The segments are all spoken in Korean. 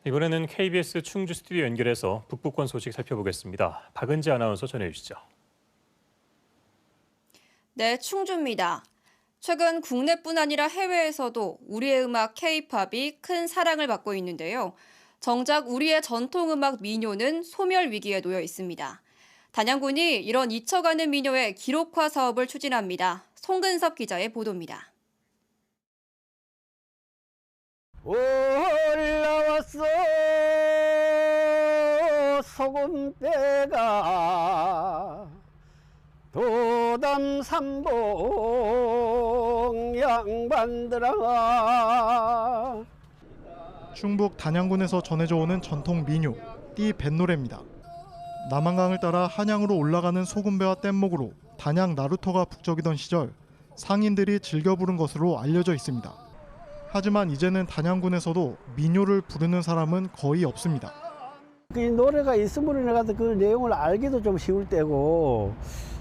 이번에는 KBS 충주 스튜디오 연결해서 북부권 소식 살펴보겠습니다. 박은지 아나운서 전해주시죠. 네, 충주입니다. 최근 국내뿐 아니라 해외에서도 우리의 음악 K-팝이 큰 사랑을 받고 있는데요. 정작 우리의 전통 음악 민요는 소멸 위기에 놓여 있습니다. 단양군이 이런 잊혀가는 민요의 기록화 사업을 추진합니다. 송근섭 기자의 보도입니다. 올라왔어 소금대가 도담 삼봉 양반들아. 충북 단양군에서 전해져 오는 전통 민요 띠 뱃노래입니다. 남한강을 따라 한양으로 올라가는 소금배와 뗏목으로 단양 나루터가 북적이던 시절 상인들이 즐겨 부른 것으로 알려져 있습니다. 하지만 이제는 단양군에서도 민요를 부르는 사람은 거의 없습니다. 이 노래가 있으므로 내가 그 내용을 알기도 좀 쉬울 때고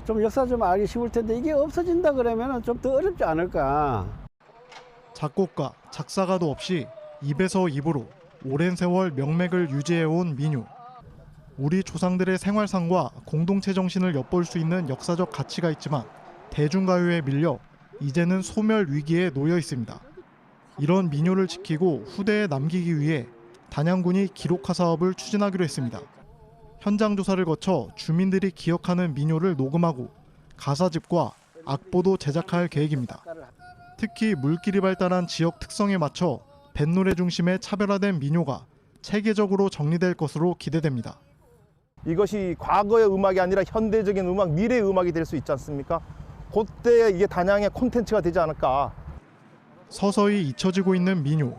좀 역사 좀 알기 쉬울 텐데 이게 없어진다 그러면 좀 더 어렵지 않을까. 작곡가, 작사가도 없이 입에서 입으로 오랜 세월 명맥을 유지해온 민요. 우리 조상들의 생활상과 공동체 정신을 엿볼 수 있는 역사적 가치가 있지만 대중가요에 밀려 이제는 소멸 위기에 놓여 있습니다. 이런 민요를 지키고 후대에 남기기 위해 단양군이 기록화 사업을 추진하기로 했습니다. 현장 조사를 거쳐 주민들이 기억하는 민요를 녹음하고 가사집과 악보도 제작할 계획입니다. 특히 물길이 발달한 지역 특성에 맞춰 뱃노래 중심의 차별화된 민요가 체계적으로 정리될 것으로 기대됩니다. 이것이 과거의 음악이 아니라 현대적인 음악, 미래의 음악이 될 수 있지 않습니까? 그때 이게 단양의 콘텐츠가 되지 않을까. 서서히 잊혀지고 있는 민요,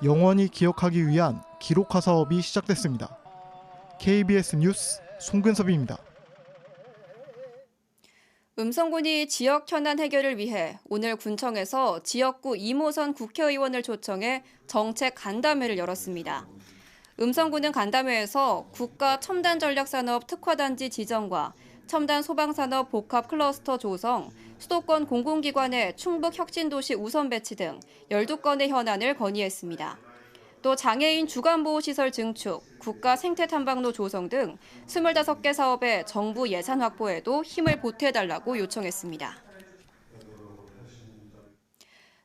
영원히 기억하기 위한 기록화 사업이 시작됐습니다. KBS 뉴스 송근섭입니다. 음성군이 지역 현안 해결을 위해 오늘 군청에서 지역구 이모선 국회의원을 초청해 정책 간담회를 열었습니다. 음성군은 간담회에서 국가 첨단전략산업 특화단지 지정과 첨단 소방산업 복합 클러스터 조성, 수도권 공공기관의 충북 혁신도시 우선 배치 등 12건의 현안을 건의했습니다. 또 장애인 주간보호시설 증축, 국가 생태탐방로 조성 등 25개 사업의 정부 예산 확보에도 힘을 보태달라고 요청했습니다.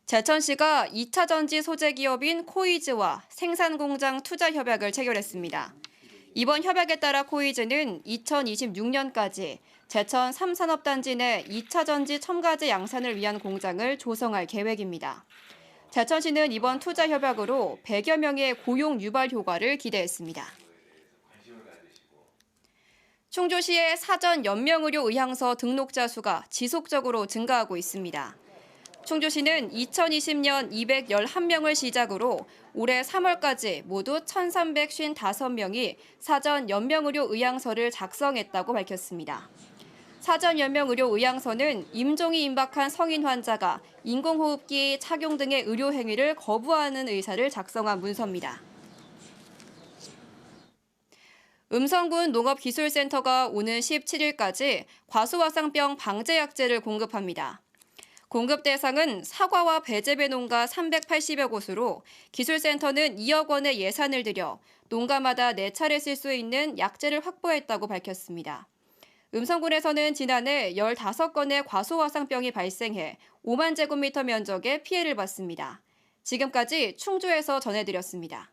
제천시가 2차 전지 소재 기업인 코이즈와 생산공장 투자 협약을 체결했습니다. 이번 협약에 따라 코이즈는 2026년까지 제천 3산업단지 내 2차 전지 첨가제 양산을 위한 공장을 조성할 계획입니다. 제천시는 이번 투자 협약으로 100여 명의 고용 유발 효과를 기대했습니다. 충주시의 사전 연명의료 의향서 등록자 수가 지속적으로 증가하고 있습니다. 충주시는 2020년 211명을 시작으로 올해 3월까지 모두 1,355명이 사전 연명의료 의향서를 작성했다고 밝혔습니다. 사전 연명의료 의향서는 임종이 임박한 성인 환자가 인공호흡기 착용 등의 의료 행위를 거부하는 의사를 작성한 문서입니다. 음성군 농업기술센터가 오는 17일까지 과수화상병 방제약제를 공급합니다. 공급 대상은 사과와 배재배 농가 380여 곳으로 기술센터는 2억 원의 예산을 들여 농가마다 4차례 쓸 수 있는 약제를 확보했다고 밝혔습니다. 음성군에서는 지난해 15건의 과수화상병이 발생해 5만 제곱미터 면적의 피해를 봤습니다. 지금까지 충주에서 전해드렸습니다.